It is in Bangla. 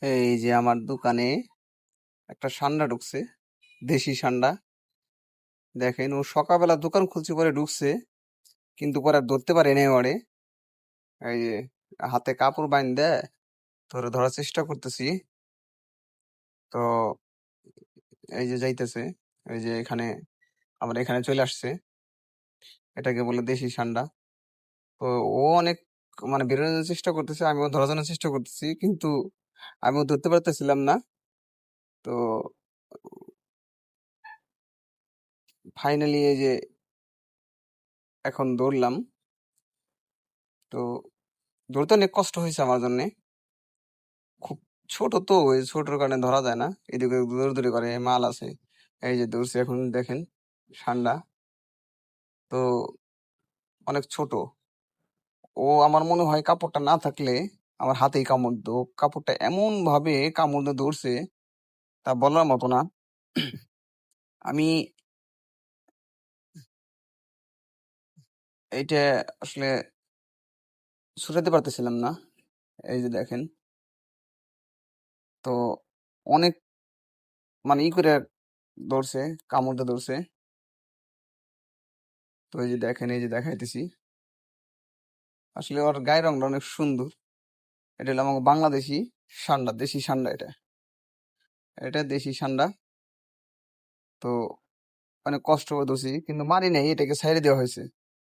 এই যে আমার দোকানে একটা ষান্ডা ঢুকছে, দেশি ষান্ডা। দেখেন, ও সকালবেলা দোকান খুলছে পরে ঢুকছে, কিন্তু পরে আর ধরতে পারে নাই ওরে। এই যে হাতে কাপড় বাইন দেয়, ধরে ধরার চেষ্টা করতেছি। তো এই যে যাইতেছে, এই যে এখানে আমার এখানে চলে আসছে। এটাকে বলে দেশি ষান্ডা। তো ও অনেক মানে বেরোনোর চেষ্টা করতেছে, আমিও ধরার জন্য চেষ্টা করতেছি, কিন্তু আমিও ধরতে পারতেছিলাম না। তো ফাইনালি এই যে এখন দৌড়লাম। তো ধরতে অনেক কষ্ট হয়েছে আমার জন্য। খুব ছোট, তো ওই ছোটর কারণে ধরা যায় না। এদিকে দৌড়াদৌড়ি করে, মাল আছে। এই যে দৌড়ছে, এখন দেখেন ঠান্ডা। তো অনেক ছোট। ও আমার মনে হয় কাপড়টা না থাকলে আমার হাতেই কামড় দিত। কাপড়টা এমন ভাবে কামড় দিয়ে ধরছে, তা বলার মতো না। আমি এইটা আসলে ছুটাতে পারতেছিলাম না। এই যে দেখেন, তো অনেক মানে ই করে ধরছে, কামড় দিয়ে ধরছে। তো এই যে দেখেন, এই যে দেখাইতেছি। আসলে ওর গায়ের রংটা অনেক সুন্দর। এটা হলো আমার বাংলাদেশি ষান্ডা, দেশি ষান্ডা এটা। এটা দেশি ষান্ডা। তো অনেক কষ্ট করে ধরছি, কিন্তু মারি নাই, এটাকে ছেড়ে দেওয়া হয়েছে।